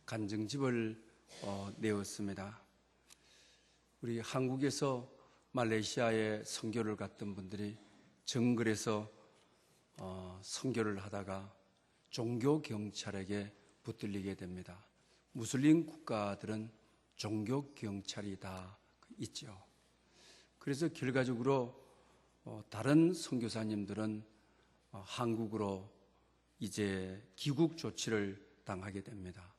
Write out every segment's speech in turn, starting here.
간증집을 내었습니다. 우리 한국에서 말레이시아에 선교를 갔던 분들이 정글에서 선교를 하다가 종교경찰에게 붙들리게 됩니다. 무슬림 국가들은 종교경찰이 다 있죠. 그래서 결과적으로 다른 선교사님들은 한국으로 이제 귀국 조치를 당하게 됩니다.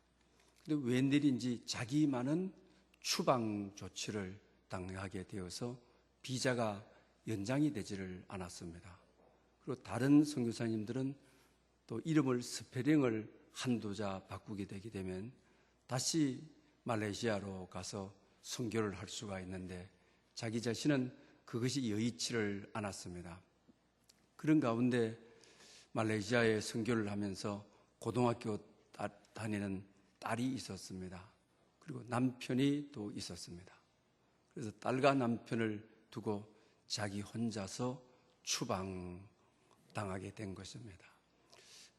그런데 웬일인지 자기만은 추방 조치를 당하게 되어서 비자가 연장이 되지를 않았습니다. 그리고 다른 선교사님들은 또 이름을 스페링을 한두 자 바꾸게 되게 되면 다시 말레이시아로 가서 선교를 할 수가 있는데 자기 자신은 그것이 여의치를 않았습니다. 그런 가운데 말레이시아에 선교를 하면서 고등학교 다니는 딸이 있었습니다. 그리고 남편이 또 있었습니다. 그래서 딸과 남편을 두고 자기 혼자서 추방당하게 된 것입니다.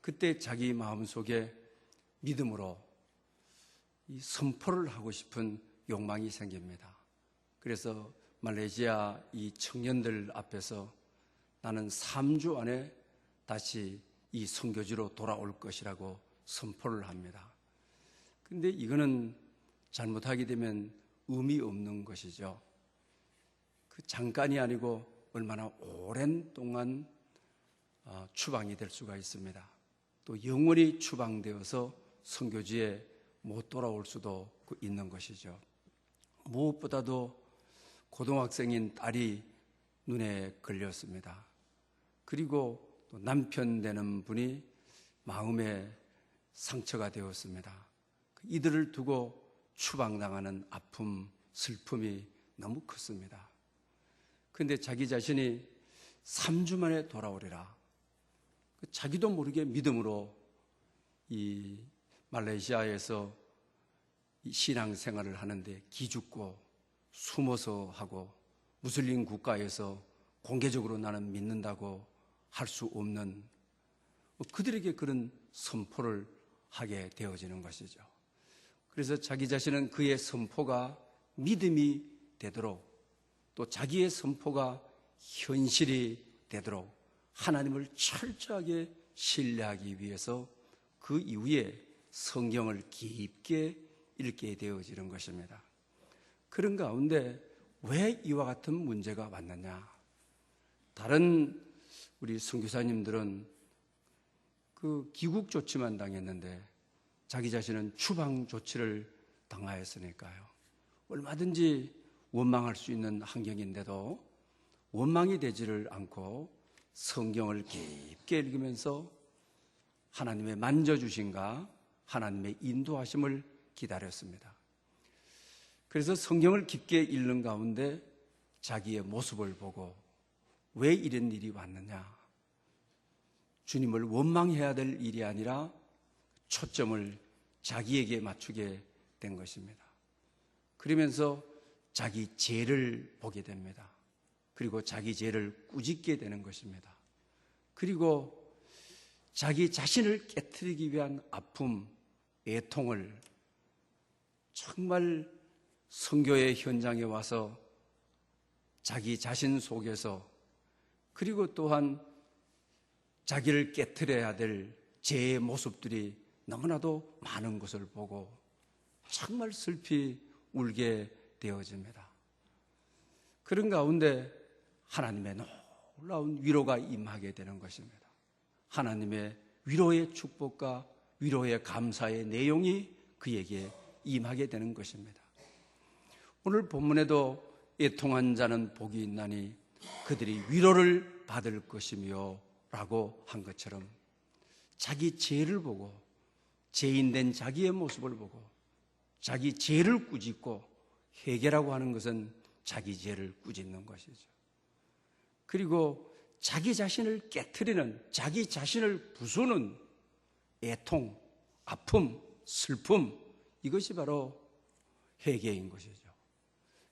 그때 자기 마음속에 믿음으로 이 선포를 하고 싶은 욕망이 생깁니다. 그래서 말레이시아 이 청년들 앞에서 나는 3주 안에 다시 이 선교지로 돌아올 것이라고 선포를 합니다. 그런데 이거는 잘못하게 되면 의미 없는 것이죠. 그 잠깐이 아니고 얼마나 오랜 동안 추방이 될 수가 있습니다. 또 영원히 추방되어서 선교지에 못 돌아올 수도 있는 것이죠. 무엇보다도 고등학생인 딸이 눈에 걸렸습니다. 그리고 또 남편 되는 분이 마음에 상처가 되었습니다. 이들을 두고 추방당하는 아픔, 슬픔이 너무 컸습니다. 그런데 자기 자신이 3주 만에 돌아오리라. 자기도 모르게 믿음으로 이 말레이시아에서 신앙생활을 하는데 기죽고 숨어서 하고 무슬림 국가에서 공개적으로 나는 믿는다고 할 수 없는 그들에게 그런 선포를 하게 되어지는 것이죠. 그래서 자기 자신은 그의 선포가 믿음이 되도록 또 자기의 선포가 현실이 되도록 하나님을 철저하게 신뢰하기 위해서 그 이후에 성경을 깊게 읽게 되어지는 것입니다. 그런 가운데 왜 이와 같은 문제가 왔느냐? 다른 우리 선교사님들은 그 귀국 조치만 당했는데 자기 자신은 추방 조치를 당하였으니까요. 얼마든지 원망할 수 있는 환경인데도 원망이 되지를 않고 성경을 깊게 읽으면서 하나님의 만져주신가 하나님의 인도하심을 기다렸습니다. 그래서 성경을 깊게 읽는 가운데 자기의 모습을 보고 왜 이런 일이 왔느냐? 주님을 원망해야 될 일이 아니라 초점을 자기에게 맞추게 된 것입니다. 그러면서 자기 죄를 보게 됩니다. 그리고 자기 죄를 꾸짖게 되는 것입니다. 그리고 자기 자신을 깨트리기 위한 아픔, 애통을 정말 선교의 현장에 와서 자기 자신 속에서 그리고 또한 자기를 깨트려야 될 죄의 모습들이 너무나도 많은 것을 보고 정말 슬피 울게 되어집니다. 그런 가운데 하나님의 놀라운 위로가 임하게 되는 것입니다. 하나님의 위로의 축복과 위로의 감사의 내용이 그에게 임하게 되는 것입니다. 오늘 본문에도 애통한 자는 복이 있나니 그들이 위로를 받을 것이며 라고 한 것처럼 자기 죄를 보고 죄인된 자기의 모습을 보고 자기 죄를 꾸짖고 회개라고 하는 것은 자기 죄를 꾸짖는 것이죠. 그리고 자기 자신을 깨트리는 자기 자신을 부수는 애통, 아픔, 슬픔 이것이 바로 회개인 것이죠.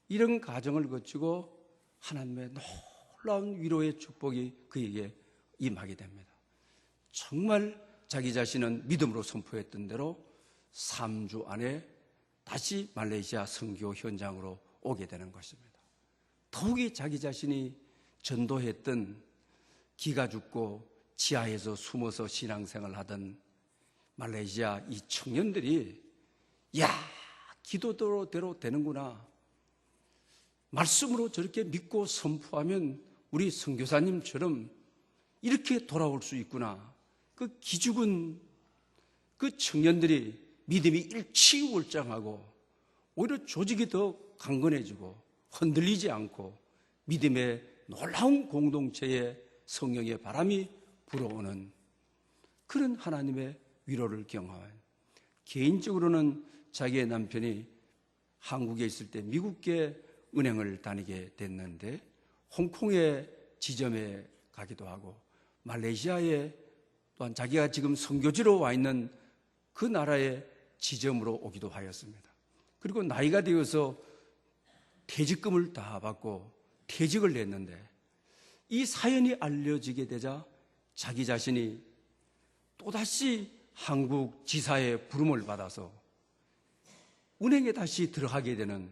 이런 과정을 거치고 하나님의 놀라운 위로의 축복이 그에게 임하게 됩니다. 정말 자기 자신은 믿음으로 선포했던 대로 3주 안에 다시 말레이시아 선교 현장으로 오게 되는 것입니다. 더욱이 자기 자신이 전도했던 기가 죽고 지하에서 숨어서 신앙생활을 하던 말레이시아 이 청년들이 야, 기도대로 되는구나. 말씀으로 저렇게 믿고 선포하면 우리 선교사님처럼 이렇게 돌아올 수 있구나. 그 기죽은 그 청년들이 믿음이 일치월장하고 오히려 조직이 더 강건해지고 흔들리지 않고 믿음의 놀라운 공동체에 성령의 바람이 불어오는 그런 하나님의 위로를 경험해요. 개인적으로는 자기의 남편이 한국에 있을 때 미국계 은행을 다니게 됐는데 홍콩의 지점에 가기도 하고 말레이시아에 또한 자기가 지금 선교지로 와 있는 그 나라의 지점으로 오기도 하였습니다. 그리고 나이가 되어서 퇴직금을 다 받고 퇴직을 냈는데 이 사연이 알려지게 되자 자기 자신이 또다시 한국 지사의 부름을 받아서 은행에 다시 들어가게 되는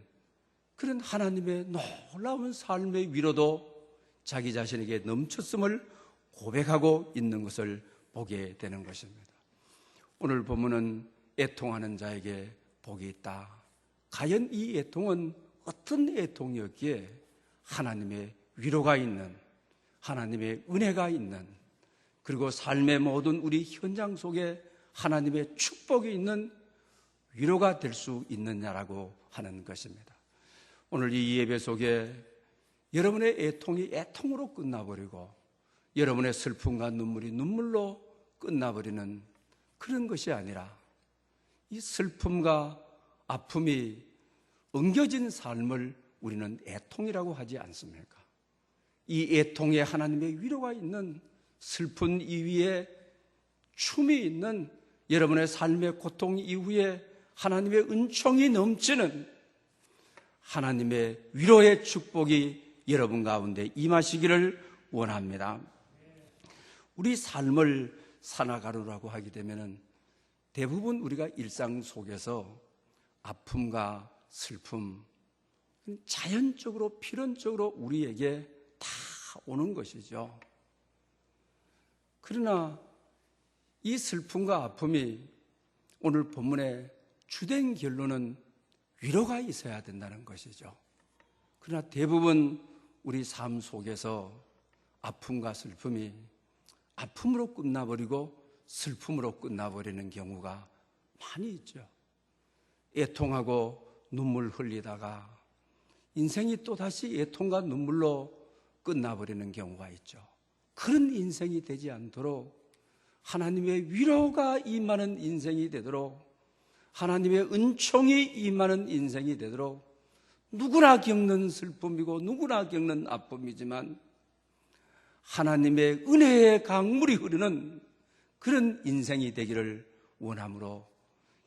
그런 하나님의 놀라운 삶의 위로도 자기 자신에게 넘쳤음을 고백하고 있는 것을 보게 되는 것입니다. 오늘 본문은 애통하는 자에게 복이 있다. 과연 이 애통은 어떤 애통이었기에 하나님의 위로가 있는, 하나님의 은혜가 있는, 그리고 삶의 모든 우리 현장 속에 하나님의 축복이 있는 위로가 될 수 있느냐라고 하는 것입니다. 오늘 이 예배 속에 여러분의 애통이 애통으로 끝나버리고 여러분의 슬픔과 눈물이 눈물로 끝나버리는 그런 것이 아니라 이 슬픔과 아픔이 엉겨진 삶을 우리는 애통이라고 하지 않습니까? 이 애통에 하나님의 위로가 있는, 슬픈 이후에 춤이 있는, 여러분의 삶의 고통 이후에 하나님의 은총이 넘치는 하나님의 위로의 축복이 여러분 가운데 임하시기를 원합니다. 우리 삶을 살아가려고 하게 되면 대부분 우리가 일상 속에서 아픔과 슬픔, 자연적으로 필연적으로 우리에게 다 오는 것이죠. 그러나 이 슬픔과 아픔이 오늘 본문의 주된 결론은 위로가 있어야 된다는 것이죠. 그러나 대부분 우리 삶 속에서 아픔과 슬픔이 아픔으로 끝나버리고 슬픔으로 끝나버리는 경우가 많이 있죠. 애통하고 눈물 흘리다가 인생이 또다시 애통과 눈물로 끝나버리는 경우가 있죠. 그런 인생이 되지 않도록 하나님의 위로가 임하는 인생이 되도록, 하나님의 은총이 임하는 인생이 되도록, 누구나 겪는 슬픔이고 누구나 겪는 아픔이지만 하나님의 은혜의 강물이 흐르는 그런 인생이 되기를 원함으로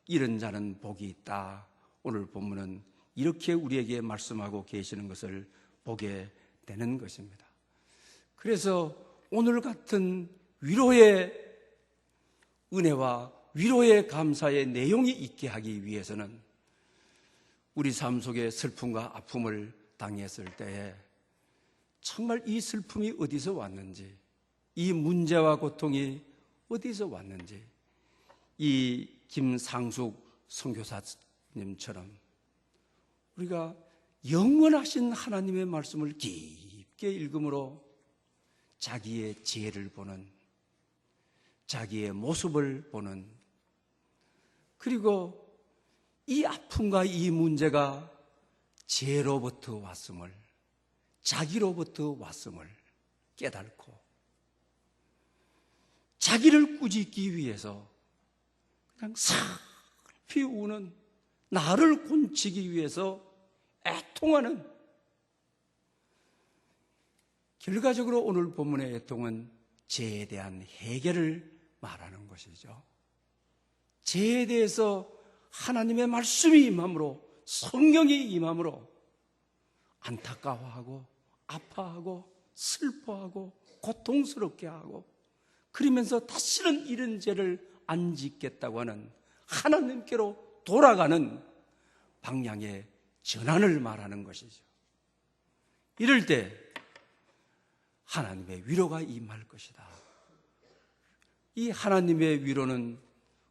이런 자는 복이 있다. 오늘 본문은 이렇게 우리에게 말씀하고 계시는 것을 보게 되는 것입니다. 그래서 오늘 같은 위로의 은혜와 위로의 감사의 내용이 있게 하기 위해서는 우리 삶 속에 슬픔과 아픔을 당했을 때에 정말 이 슬픔이 어디서 왔는지, 이 문제와 고통이 어디서 왔는지, 이 김상숙 선교사님처럼 우리가 영원하신 하나님의 말씀을 깊게 읽음으로 자기의 지혜를 보는, 자기의 모습을 보는, 그리고 이 아픔과 이 문제가 죄로부터 왔음을, 자기로부터 왔음을 깨닫고 자기를 꾸짖기 위해서 그냥 슬피 우는, 나를 곤치기 위해서 애통하는, 결과적으로 오늘 본문의 애통은 죄에 대한 해결을 말하는 것이죠. 죄에 대해서 하나님의 말씀이 임함으로, 성령이 임함으로 안타까워하고 아파하고 슬퍼하고 고통스럽게 하고, 그러면서 다시는 이런 죄를 안 짓겠다고 하는 하나님께로 돌아가는 방향의 전환을 말하는 것이죠. 이럴 때 하나님의 위로가 임할 것이다. 이 하나님의 위로는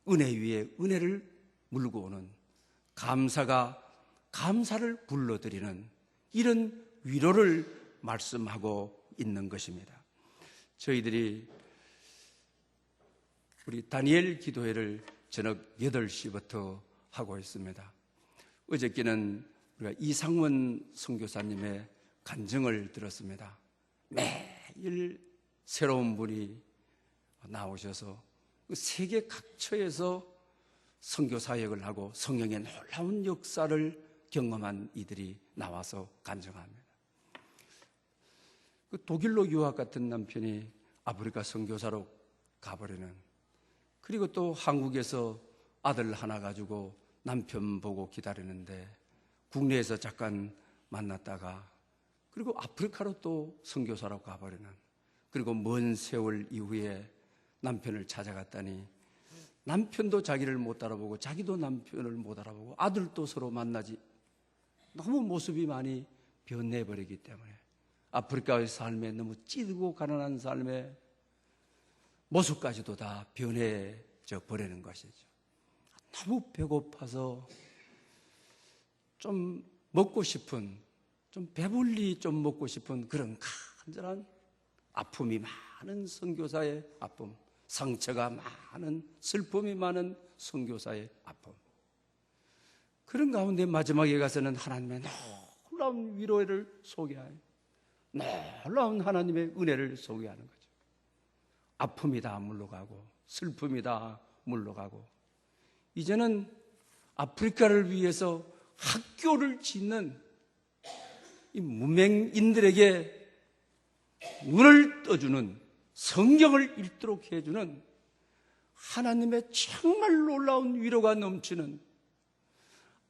은혜 위에 은혜를 물고 오는, 감사가 감사를 불러들이는 이런 위로를 말씀하고 있는 것입니다. 저희들이 우리 다니엘 기도회를 저녁 8시부터 하고 있습니다. 어저께는 우리가 이상원 선교사님의 간증을 들었습니다. 매일 새로운 분이 나오셔서 세계 각처에서 선교 사역을 하고 성령의 놀라운 역사를 경험한 이들이 나와서 간증합니다. 독일로 유학 같은 남편이 아프리카 선교사로 가버리는, 그리고 또 한국에서 아들 하나 가지고 남편 보고 기다리는데 국내에서 잠깐 만났다가 그리고 아프리카로 또 선교사로 가버리는, 그리고 먼 세월 이후에 남편을 찾아갔더니 남편도 자기를 못 알아보고 자기도 남편을 못 알아보고 아들도 서로 만나지, 너무 모습이 많이 변해버리기 때문에 아프리카의 삶에 너무 찌들고 가난한 삶의 모습까지도 다 변해져 버리는 것이죠. 너무 배고파서 좀 먹고 싶은, 좀 배불리 좀 먹고 싶은 그런 간절한 아픔이 많은 선교사의 아픔, 상처가 많은, 슬픔이 많은 선교사의 아픔. 그런 가운데 마지막에 가서는 하나님의 놀라운 위로를 소개하여 놀라운 하나님의 은혜를 소개하는 거죠. 아픔이 다 물러가고 슬픔이 다 물러가고 이제는 아프리카를 위해서 학교를 짓는 이 무명인들에게 눈을 떠주는, 성경을 읽도록 해주는 하나님의 정말 놀라운 위로가 넘치는,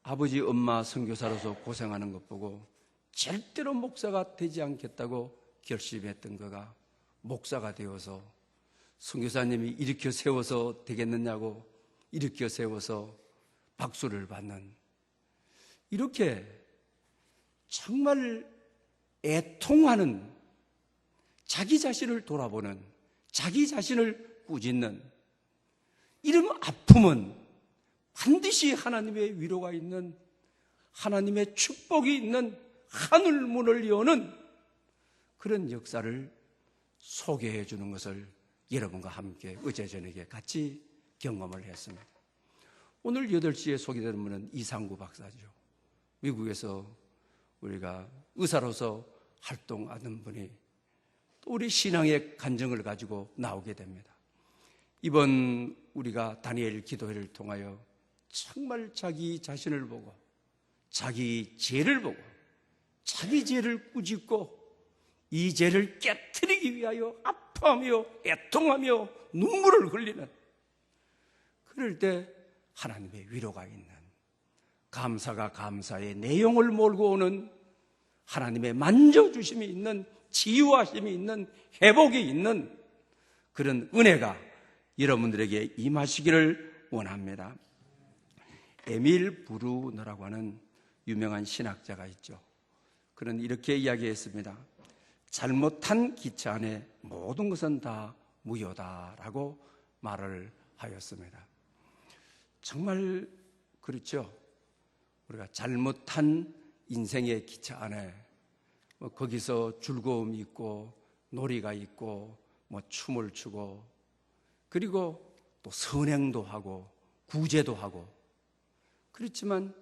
아버지 엄마 선교사로서 고생하는 것 보고 절대로 목사가 되지 않겠다고 결심했던 거가 목사가 되어서 선교사님이 일으켜 세워서 되겠느냐고 일으켜 세워서 박수를 받는, 이렇게 정말 애통하는, 자기 자신을 돌아보는, 자기 자신을 꾸짖는 이런 아픔은 반드시 하나님의 위로가 있는, 하나님의 축복이 있는 하늘 문을 여는 그런 역사를 소개해 주는 것을 여러분과 함께 어제 저녁에 같이 경험을 했습니다. 오늘 8시에 소개되는 분은 이상구 박사죠. 미국에서 우리가 의사로서 활동하는 분이 또 우리 신앙의 간증을 가지고 나오게 됩니다. 이번 우리가 다니엘 기도회를 통하여 정말 자기 자신을 보고 자기 죄를 보고 자기 죄를 꾸짖고 이 죄를 깨트리기 위하여 아파하며 애통하며 눈물을 흘리는, 그럴 때 하나님의 위로가 있는, 감사가 감사의 내용을 몰고 오는, 하나님의 만져주심이 있는, 치유하심이 있는, 회복이 있는 그런 은혜가 여러분들에게 임하시기를 원합니다. 에밀 브루너라고 하는 유명한 신학자가 있죠. 그는 이렇게 이야기했습니다. 잘못한 기차 안에 모든 것은 다 무효다라고 말을 하였습니다. 정말 그렇죠. 우리가 잘못한 인생의 기차 안에 거기서 즐거움이 있고 놀이가 있고 춤을 추고 그리고 또 선행도 하고 구제도 하고, 그렇지만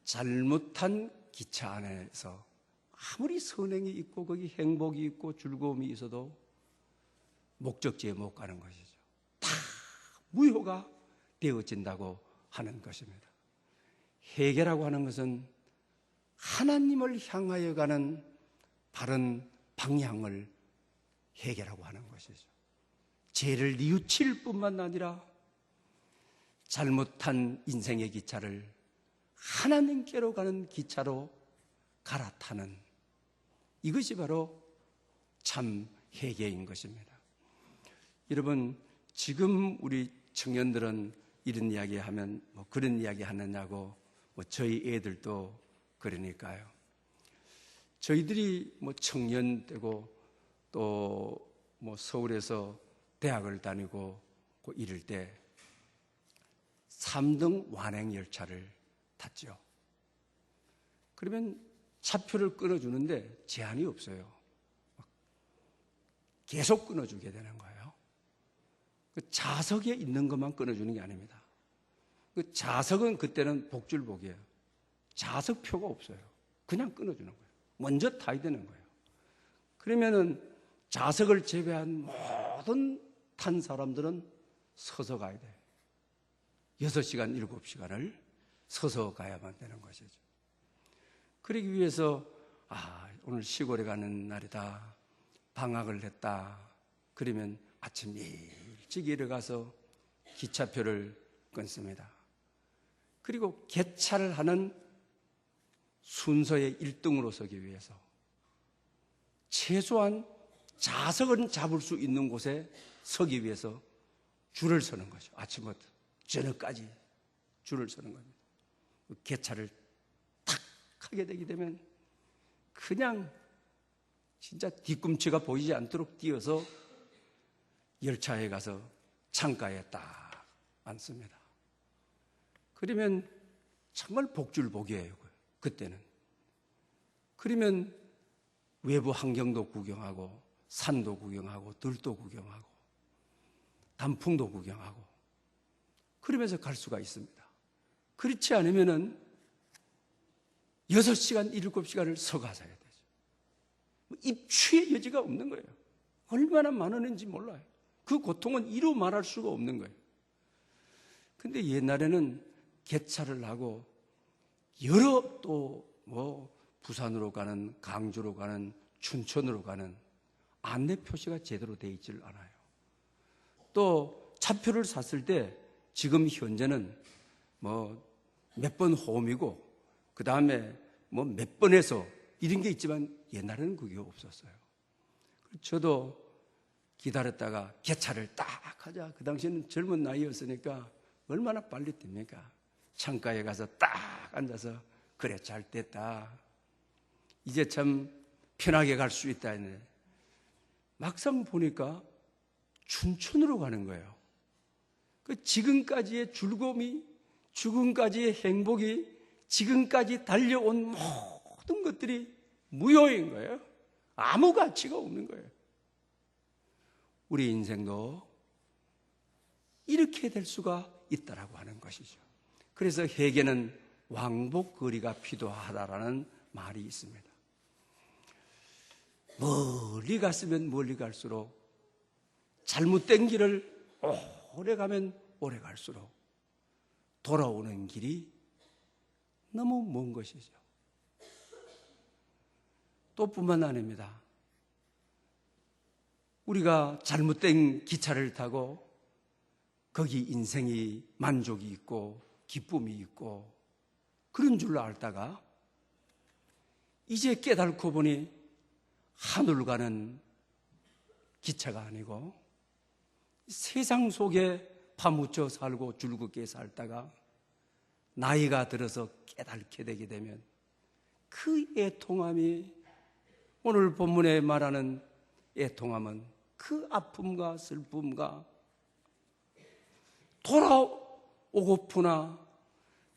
잘못한 기차 안에서 아무리 선행이 있고 거기 행복이 있고 즐거움이 있어도 목적지에 못 가는 것이죠. 다 무효가 되어진다고 하는 것입니다. 회개라고 하는 것은 하나님을 향하여 가는 바른 방향을 회개라고 하는 것이죠. 죄를 뉘우칠 뿐만 아니라 잘못한 인생의 기차를 하나님께로 가는 기차로 갈아타는, 이것이 바로 참 회개인 것입니다. 여러분, 지금 우리 청년들은 이런 이야기 하면 뭐 그런 이야기 하느냐고 뭐 저희 애들도 그러니까요. 저희들이 뭐 청년 되고 또 뭐 서울에서 대학을 다니고 이럴 때 3등 완행 열차를 탔죠. 그러면 차표를 끊어주는데 제한이 없어요. 계속 끊어주게 되는 거예요. 그 좌석에 있는 것만 끊어주는 게 아닙니다. 그 좌석은 그때는 복줄복이에요. 좌석표가 없어요. 그냥 끊어주는 거예요. 먼저 타야 되는 거예요. 그러면은 좌석을 제외한 모든 탄 사람들은 서서 가야 돼요. 6시간, 7시간을 서서 가야만 되는 것이죠. 그러기 위해서 오늘 시골에 가는 날이다. 방학을 했다. 그러면 아침 일찍 일어가서 기차표를 끊습니다. 그리고 개차를 하는 순서의 1등으로 서기 위해서 최소한 좌석은 잡을 수 있는 곳에 서기 위해서 줄을 서는 거죠. 아침부터 저녁까지 줄을 서는 겁니다. 개차를 탁 하게 되게 되면 그냥 진짜 뒤꿈치가 보이지 않도록 뛰어서 열차에 가서 창가에 딱 앉습니다. 그러면 정말 복줄복이에요. 그때는. 그러면 외부 환경도 구경하고 산도 구경하고 들도 구경하고 단풍도 구경하고 그러면서 갈 수가 있습니다. 그렇지 않으면은 6시간, 7시간을 서가서야 되죠. 입추의 여지가 없는 거예요. 얼마나 많았는지 몰라요. 그 고통은 이루 말할 수가 없는 거예요. 근데 옛날에는 개차를 하고 여러 또 뭐 부산으로 가는, 강주로 가는, 춘천으로 가는 안내 표시가 제대로 되어 있지를 않아요. 또 차표를 샀을 때 지금 현재는 뭐 몇 번 홈이고 그 다음에 뭐 몇 번에서 이런 게 있지만 옛날에는 그게 없었어요. 저도 기다렸다가 개차를 딱 하자. 그 당시에는 젊은 나이였으니까 얼마나 빨리 뜁니까? 창가에 가서 딱 앉아서 그래 잘 됐다. 이제 참 편하게 갈 수 있다 했네. 막상 보니까 춘천으로 가는 거예요. 그 지금까지의 즐거움이, 지금까지의 행복이, 지금까지 달려온 모든 것들이 무효인 거예요. 아무 가치가 없는 거예요. 우리 인생도 이렇게 될 수가 있다라고 하는 것이죠. 그래서 회개는 왕복거리가 필요하다라는 말이 있습니다. 멀리 갔으면 멀리 갈수록 잘못된 길을 오래 가면 오래 갈수록 돌아오는 길이 너무 먼 것이죠. 또 뿐만 아닙니다. 우리가 잘못된 기차를 타고 거기 인생이 만족이 있고 기쁨이 있고 그런 줄 알다가 이제 깨닫고 보니 하늘 가는 기차가 아니고 세상 속에 파묻혀 살고 즐겁게 살다가 나이가 들어서 깨닫게 되게 되면 그 애통함이 오늘 본문에 말하는 애통함은 그 아픔과 슬픔과 돌아오고프나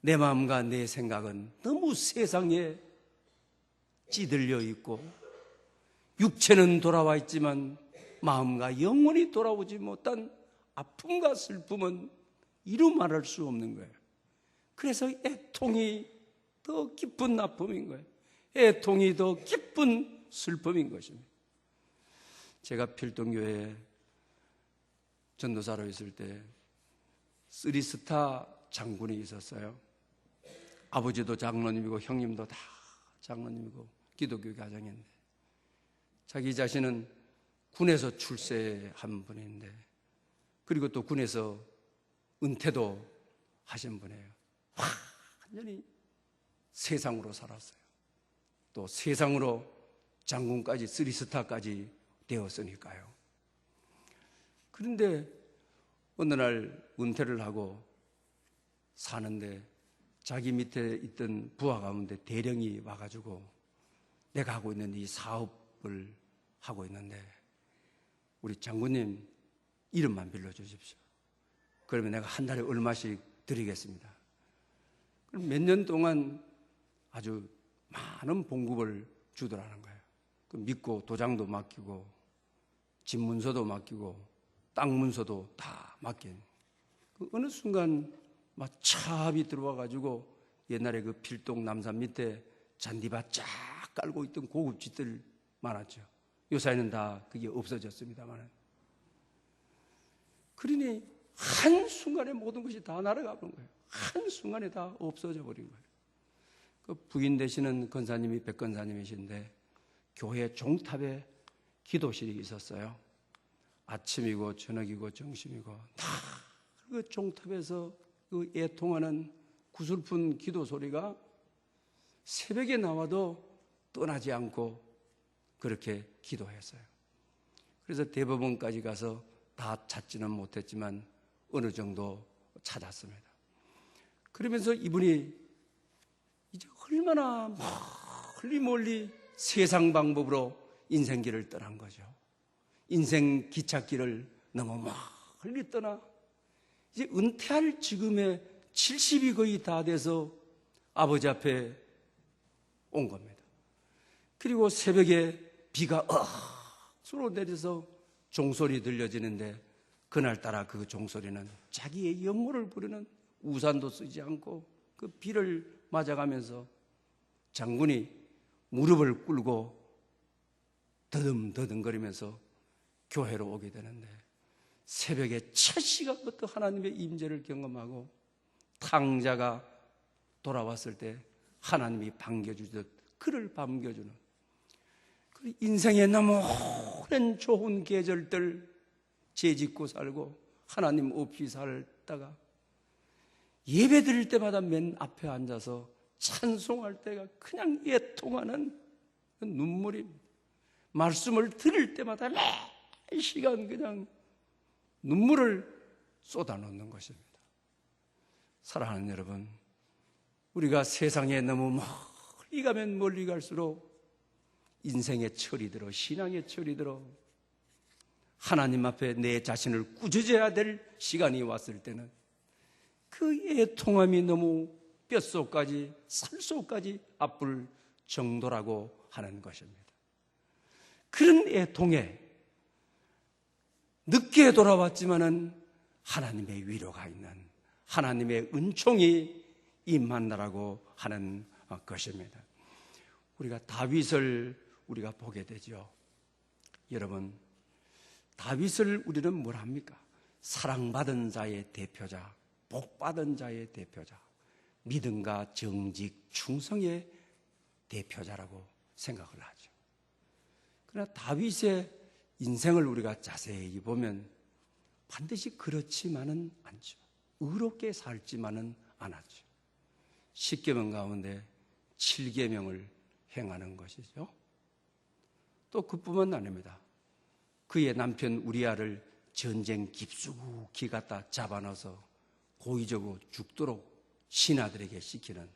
내 마음과 내 생각은 너무 세상에 찌들려 있고 육체는 돌아와 있지만 마음과 영혼이 돌아오지 못한 아픔과 슬픔은 이루 말할 수 없는 거예요. 그래서 애통이 더 깊은 아픔인 거예요. 애통이 더 깊은 슬픔인 것입니다. 제가 필동교회에 전도사로 있을 때 3스타 장군이 있었어요. 아버지도 장로님이고 형님도 다 장로님이고 기독교 가정인데 자기 자신은 군에서 출세한 분인데 그리고 또 군에서 은퇴도 하신 분이에요. 완전히 세상으로 살았어요. 또 세상으로 장군까지 3스타까지 되었으니까요. 그런데 어느 날 은퇴를 하고 사는데 자기 밑에 있던 부하 가운데 대령이 와가지고 내가 하고 있는 이 사업을 하고 있는데 우리 장군님 이름만 빌려주십시오. 그러면 내가 한 달에 얼마씩 드리겠습니다. 그럼 몇 년 동안 아주 많은 봉급을 주더라는 거예요. 그 믿고 도장도 맡기고 집 문서도 맡기고 땅 문서도 다 맡긴. 그 어느 순간 막 차압이 들어와가지고 옛날에 그 필동 남산 밑에 잔디밭 쫙 깔고 있던 고급 집들 많았죠. 요새는 다 그게 없어졌습니다만. 그러니 한순간에 모든 것이 다 날아가 버린 거예요. 한순간에 다 없어져 버린 거예요. 그 부인 되시는 권사님이 백권사님이신데 교회 종탑에 기도실이 있었어요. 아침이고 저녁이고 점심이고 다 그 종탑에서 그 애통하는 구슬픈 기도 소리가 새벽에 나와도 떠나지 않고 그렇게 기도했어요. 그래서 대법원까지 가서 다 찾지는 못했지만 어느 정도 찾았습니다. 그러면서 이분이 이제 얼마나 멀리 세상 방법으로 인생길을 떠난 거죠. 인생 기찻길을 너무 멀리 떠나 이제 은퇴할 지금에 70이 거의 다 돼서 아버지 앞에 온 겁니다. 그리고 새벽에 비가 억수로 내려서 종소리 들려지는데 그날따라 그 종소리는 자기의 영혼을 부르는 우산도 쓰지 않고 그 비를 맞아가면서 장군이 무릎을 꿇고 더듬더듬거리면서 교회로 오게 되는데 새벽에 첫 시간부터 하나님의 임재를 경험하고 탕자가 돌아왔을 때 하나님이 반겨주듯 그를 반겨주는 인생의 너무 오랜 좋은 계절들 죄짓고 살고 하나님 없이 살다가 예배 드릴 때마다 맨 앞에 앉아서 찬송할 때가 그냥 애통하는 눈물입니다. 말씀을 들을 때마다 매 시간 그냥 눈물을 쏟아놓는 것입니다. 사랑하는 여러분, 우리가 세상에 너무 멀리 가면 멀리 갈수록 인생의 철이 들어 신앙의 철이 들어 하나님 앞에 내 자신을 꾸짖어야 될 시간이 왔을 때는 그 애통함이 너무 뼛속까지 살속까지 아플 정도라고 하는 것입니다. 그런 애통에 늦게 돌아왔지만은 하나님의 위로가 있는 하나님의 은총이 임한다라고 하는 것입니다. 우리가 다윗을 우리가 보게 되죠. 여러분, 다윗을 우리는 뭘 합니까? 사랑받은 자의 대표자, 복받은 자의 대표자, 믿음과 정직, 충성의 대표자라고 생각을 하죠. 그러나 다윗의 인생을 우리가 자세히 보면 반드시 그렇지만은 않죠. 의롭게 살지만은 않았죠. 10계명 가운데 7계명을 행하는 것이죠. 또 그뿐만 아닙니다. 그의 남편 우리아를 전쟁 깊숙이 갖다 잡아넣어서 고의적으로 죽도록 신하들에게 시키는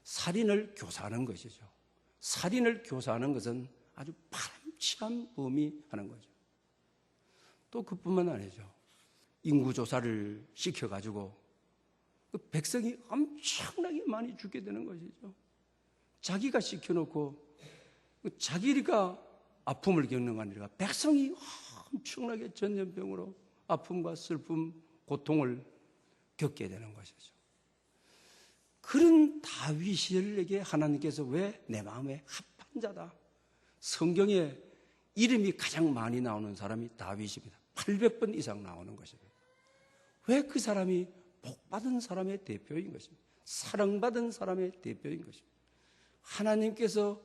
살인을 교사하는 것이죠. 살인을 교사하는 것은 아주 파렴치한 범이 하는 거죠. 또 그뿐만 아니죠. 인구조사를 시켜가지고 그 백성이 엄청나게 많이 죽게 되는 것이죠. 자기가 시켜놓고 자기가 아픔을 겪는 게 아니라 백성이 엄청나게 전염병으로 아픔과 슬픔, 고통을 겪게 되는 것이죠. 그런 다윗에게 하나님께서 왜 내 마음에 합한 자다. 성경에 이름이 가장 많이 나오는 사람이 다윗입니다. 800번 이상 나오는 것입니다. 왜 그 사람이 복받은 사람의 대표인 것입니다. 사랑받은 사람의 대표인 것입니다. 하나님께서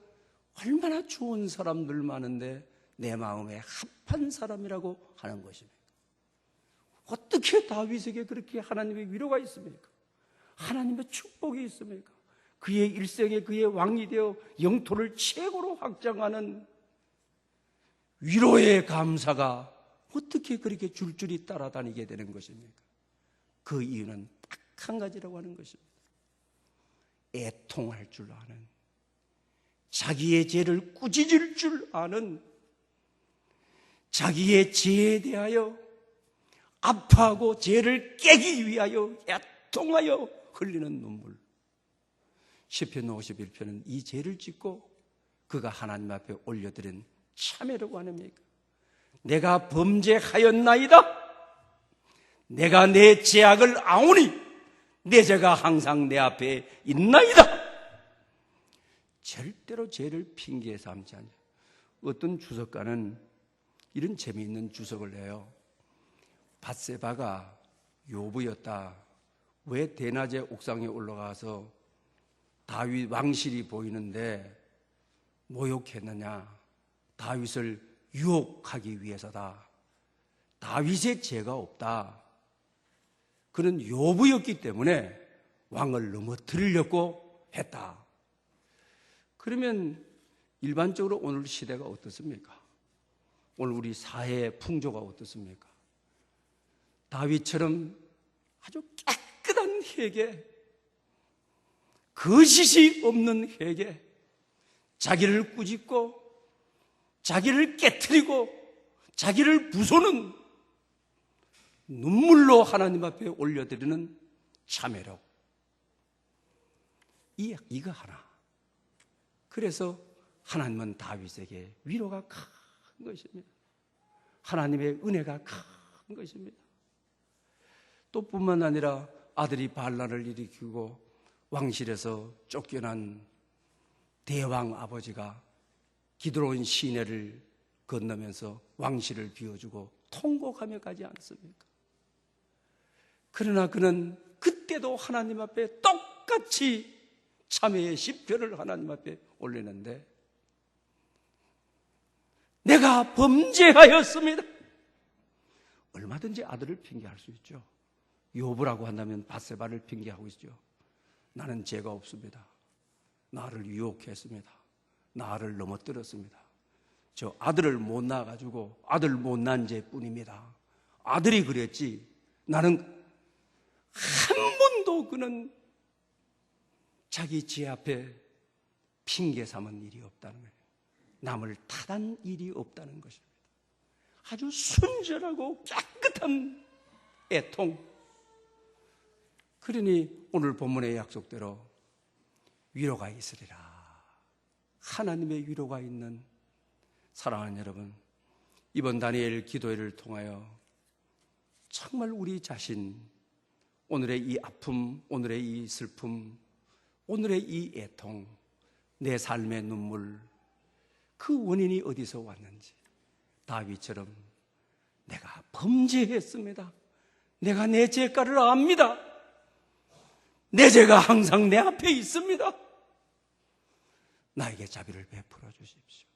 얼마나 좋은 사람들 많은데 내 마음에 합한 사람이라고 하는 것입니다. 어떻게 다윗에게 그렇게 하나님의 위로가 있습니까? 하나님의 축복이 있습니까? 그의 일생에 그의 왕이 되어 영토를 최고로 확장하는 위로의 감사가 어떻게 그렇게 줄줄이 따라다니게 되는 것입니까? 그 이유는 딱 한 가지라고 하는 것입니다. 애통할 줄 아는, 자기의 죄를 꾸짖을 줄 아는, 자기의 죄에 대하여 아파하고 죄를 깨기 위하여 애통하여 흘리는 눈물. 시편 51편은 이 죄를 짓고 그가 하나님 앞에 올려드린 참회라고 하는입니까? 내가 범죄하였나이다. 내가 내 죄악을 아오니 내 죄가 항상 내 앞에 있나이다. 절대로 죄를 핑계 삼지 않아요. 어떤 주석가는 이런 재미있는 주석을 내요. 밧세바가 요부였다. 왜 대낮에 옥상에 올라가서 다윗 왕실이 보이는데 모욕했느냐? 다윗을 유혹하기 위해서다. 다윗의 죄가 없다. 그는 요부였기 때문에 왕을 넘어뜨리려고 했다. 그러면 일반적으로 오늘 시대가 어떻습니까? 오늘 우리 사회의 풍조가 어떻습니까? 다윗처럼 아주 깨끗한 회개, 거짓이 없는 회개, 자기를 꾸짖고 자기를 깨트리고 자기를 부수는 눈물로 하나님 앞에 올려드리는 참회력, 이거 하나. 그래서 하나님은 다윗에게 위로가 큰 것입니다. 하나님의 은혜가 큰 것입니다. 또 뿐만 아니라 아들이 반란을 일으키고 왕실에서 쫓겨난 대왕 아버지가 기드론 시내를 건너면서 왕실을 비워주고 통곡하며 가지 않습니까? 그러나 그는 그때도 하나님 앞에 똑같이 참회의 시편을 하나님 앞에 올리는데, 내가 범죄하였습니다. 얼마든지 아들을 핑계할 수 있죠. 요부라고 한다면 밧세바를 핑계하고 있죠. 나는 죄가 없습니다. 나를 유혹했습니다. 나를 넘어뜨렸습니다. 저 아들을 못 낳아가지고 아들 못 낳은 죄뿐입니다. 아들이 그랬지 나는 한 번도 그는 자기 죄 앞에 핑계 삼은 일이 없다는 거예요. 남을 탓한 일이 없다는 것입니다. 아주 순전하고 깨끗한 애통. 그러니 오늘 본문의 약속대로 위로가 있으리라. 하나님의 위로가 있는, 사랑하는 여러분, 이번 다니엘 기도회를 통하여 정말 우리 자신, 오늘의 이 아픔, 오늘의 이 슬픔, 오늘의 이 애통, 내 삶의 눈물, 그 원인이 어디서 왔는지 다윗처럼 내가 범죄했습니다. 내가 내 죄가를 압니다. 내 죄가 항상 내 앞에 있습니다. 나에게 자비를 베풀어 주십시오.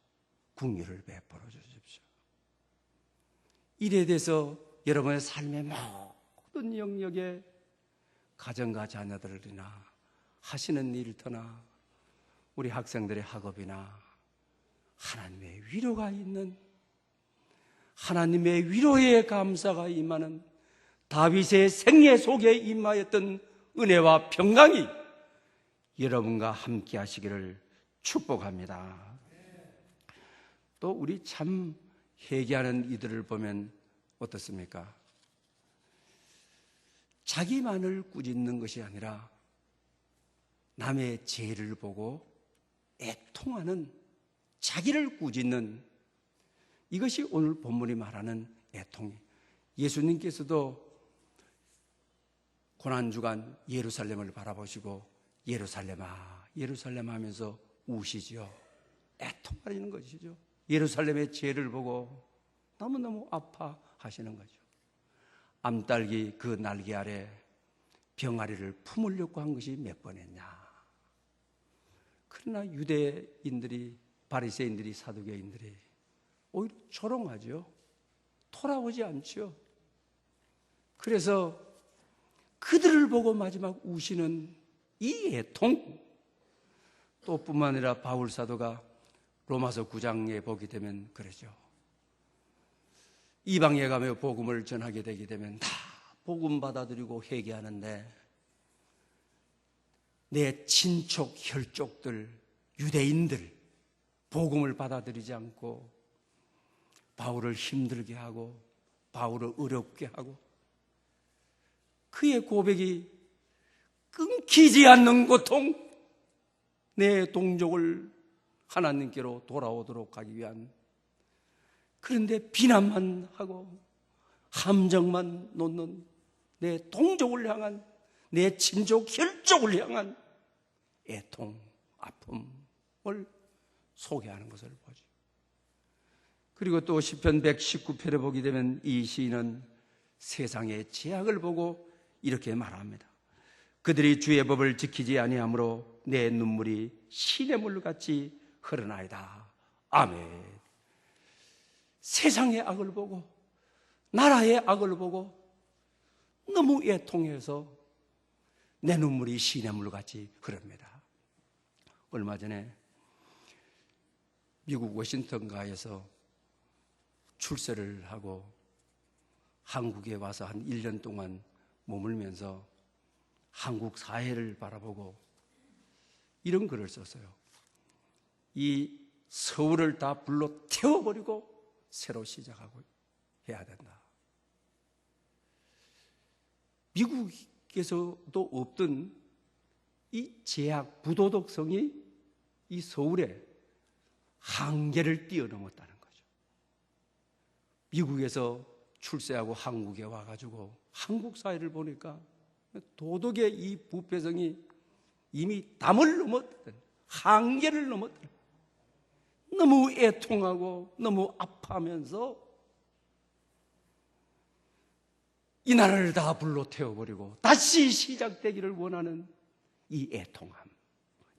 긍휼을 베풀어 주십시오. 이에 대해서 여러분의 삶의 모든 영역에 가정과 자녀들이나 하시는 일터나 우리 학생들의 학업이나 하나님의 위로가 있는, 하나님의 위로의 감사가 임하는 다윗의 생애 속에 임하였던 은혜와 평강이 여러분과 함께 하시기를 축복합니다. 또 우리 참 회개하는 이들을 보면 어떻습니까? 자기만을 꾸짖는 것이 아니라 남의 죄를 보고 애통하는, 자기를 꾸짖는, 이것이 오늘 본문이 말하는 애통이에요. 예수님께서도 고난주간 예루살렘을 바라보시고 예루살렘아 예루살렘 하면서 우시지요. 애통하시는 것이죠. 예루살렘의 죄를 보고 너무너무 아파하시는 거죠. 암딸기 그 날개 아래 병아리를 품으려고 한 것이 몇 번 했냐. 그러나 유대인들이, 바리새인들이, 사두개인들이 오히려 조롱하죠. 돌아오지 않죠. 그래서 그들을 보고 마지막 우시는 이 애통, 또 뿐만 아니라 바울 사도가 로마서 9장에 보게 되면 그러죠. 이방에 가며 복음을 전하게 되게 되면 다 복음 받아들이고 회개하는데 내 친척 혈족들, 유대인들 복음을 받아들이지 않고 바울을 힘들게 하고 바울을 어렵게 하고, 그의 고백이 끊기지 않는 고통, 내 동족을 하나님께로 돌아오도록 하기 위한, 그런데 비난만 하고 함정만 놓는 내 동족을 향한, 내 친족 혈족을 향한 애통, 아픔을 소개하는 것을 보죠. 그리고 또 시편 119편에 보게 되면 이 시인은 세상의 제약을 보고 이렇게 말합니다. 그들이 주의 법을 지키지 아니하므로 내 눈물이 시냇물 같이 흐르나이다. 아멘. 세상의 악을 보고 나라의 악을 보고 너무 애통해서 내 눈물이 시냇물 같이 흐릅니다. 얼마 전에 미국 워싱턴가에서 출세를 하고 한국에 와서 한 1년 동안 머물면서 한국 사회를 바라보고 이런 글을 썼어요. 이 서울을 다 불로 태워버리고 새로 시작하고 해야 된다. 미국에서도 없던 이 제약, 부도덕성이 이 서울에 한계를 뛰어넘었다는 거죠. 미국에서 출세하고 한국에 와가지고 한국 사회를 보니까 도덕의 이 부패성이 이미 담을 넘었던, 한계를 넘었던, 너무 애통하고 너무 아파하면서 이 나라를 다 불로 태워버리고 다시 시작되기를 원하는 이 애통함,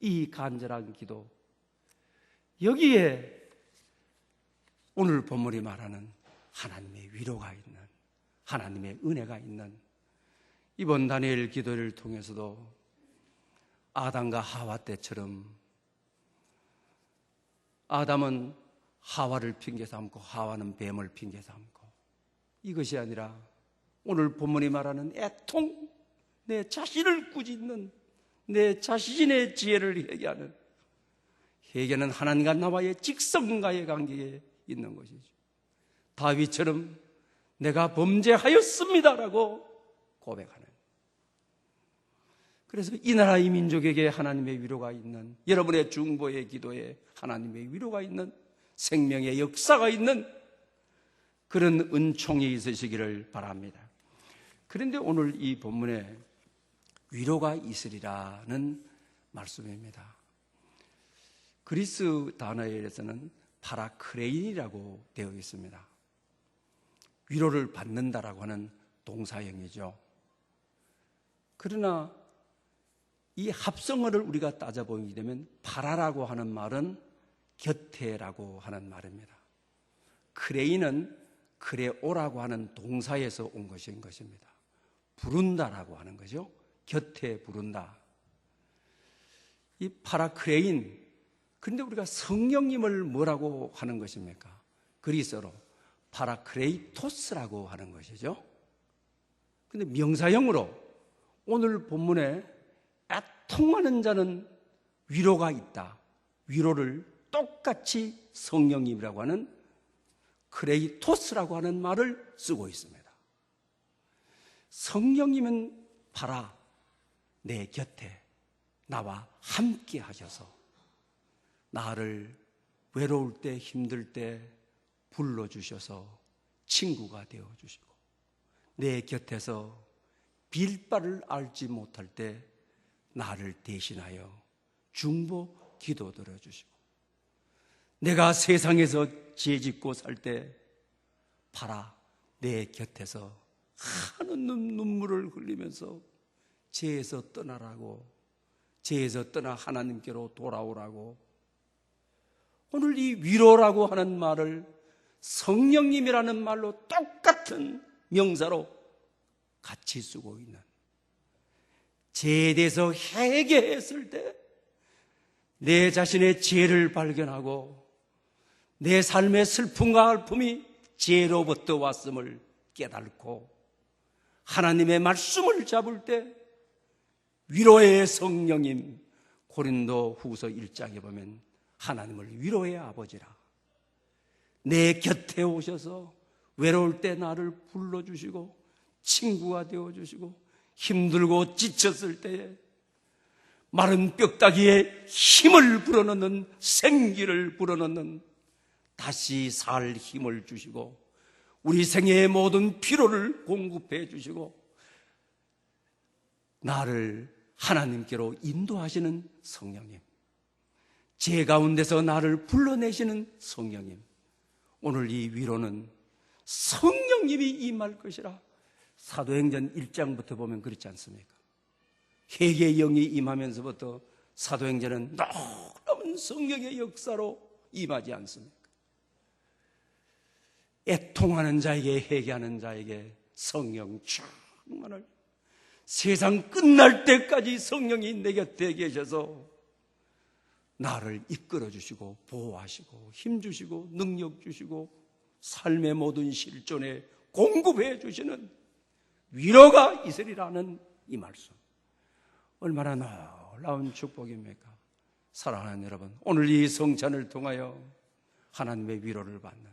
이 간절한 기도, 여기에 오늘 본문이 말하는 하나님의 위로가 있는, 하나님의 은혜가 있는, 이번 다니엘 기도를 통해서도 아담과 하와 때처럼 아담은 하와를 핑계 삼고 하와는 뱀을 핑계 삼고, 이것이 아니라 오늘 본문이 말하는 애통, 내 자신을 꾸짖는, 내 자신의 지혜를 회개하는, 회개는 하나님과 나와의 직성과의 관계에 있는 것이죠. 다윗처럼 내가 범죄하였습니다라고 고백하는. 그래서 이 나라 이 민족에게 하나님의 위로가 있는, 여러분의 중보의 기도에 하나님의 위로가 있는, 생명의 역사가 있는 그런 은총이 있으시기를 바랍니다. 그런데 오늘 이 본문에 위로가 있으리라는 말씀입니다. 그리스 단어에서는 파라크레인이라고 되어 있습니다. 위로를 받는다라고 하는 동사형이죠. 그러나 이 합성어를 우리가 따져보게 되면 파라라고 하는 말은 곁에라고 하는 말입니다. 크레인은 크레오라고 하는 동사에서 온 것인 것입니다. 부른다라고 하는 거죠. 곁에 부른다. 이 파라크레인, 그런데 우리가 성령님을 뭐라고 하는 것입니까? 그리스어로 파라크레이토스라고 하는 것이죠. 그런데 명사형으로 오늘 본문에 애통하는 자는 위로가 있다, 위로를 똑같이 성령님이라고 하는 크레이토스라고 하는 말을 쓰고 있습니다. 성령님은 바라 내 곁에 나와 함께 하셔서 나를 외로울 때, 힘들 때 불러주셔서 친구가 되어주시고, 내 곁에서 빌바를 알지 못할 때 나를 대신하여 중보 기도 들어주시고, 내가 세상에서 죄짓고 살 때 바라 내 곁에서 하는 눈물을 흘리면서 죄에서 떠나라고, 죄에서 떠나 하나님께로 돌아오라고, 오늘 이 위로라고 하는 말을 성령님이라는 말로 똑같은 명사로 같이 쓰고 있는, 죄에 대해서 회개했을 때 내 자신의 죄를 발견하고 내 삶의 슬픔과 아픔이 죄로부터 왔음을 깨닫고 하나님의 말씀을 잡을 때 위로의 성령님. 고린도 후서 1장에 보면 하나님을 위로의 아버지라. 내 곁에 오셔서 외로울 때 나를 불러주시고 친구가 되어주시고 힘들고 지쳤을 때에 마른 뼈다귀에 힘을 불어넣는, 생기를 불어넣는, 다시 살 힘을 주시고 우리 생애의 모든 피로를 공급해 주시고 나를 하나님께로 인도하시는 성령님, 제 가운데서 나를 불러내시는 성령님. 오늘 이 위로는 성령님이 임할 것이라. 사도행전 1장부터 보면 그렇지 않습니까? 회개의 영이 임하면서부터 사도행전은 놀라운 성령의 역사로 임하지 않습니까? 애통하는 자에게, 회개하는 자에게 성령 충만을, 세상 끝날 때까지 성령이 내 곁에 계셔서 나를 이끌어 주시고 보호하시고 힘주시고 능력 주시고 삶의 모든 실존에 공급해 주시는 위로가 있으리라는 이 말씀, 얼마나 놀라운 축복입니까? 사랑하는 여러분, 오늘 이 성찬을 통하여 하나님의 위로를 받는,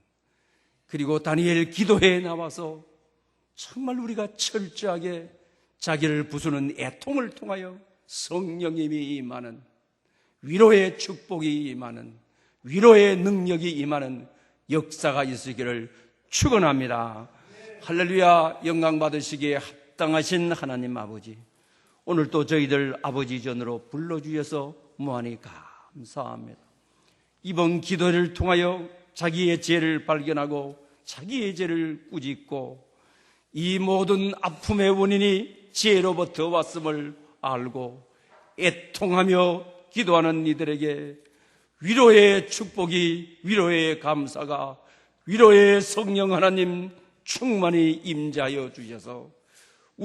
그리고 다니엘 기도회에 나와서 정말 우리가 철저하게 자기를 부수는 애통을 통하여 성령님이 임하는, 위로의 축복이 임하는, 위로의 능력이 임하는 역사가 있으기를 축원합니다. 할렐루야. 영광 받으시기에 합당하신 하나님 아버지, 오늘 또 저희들 아버지 전으로 불러주셔서 무한히 감사합니다. 이번 기도를 통하여 자기의 죄를 발견하고 자기의 죄를 꾸짖고 이 모든 아픔의 원인이 죄로부터 왔음을 알고 애통하며 기도하는 이들에게 위로의 축복이, 위로의 감사가, 위로의 성령 하나님 충만히 임재하여 주셔서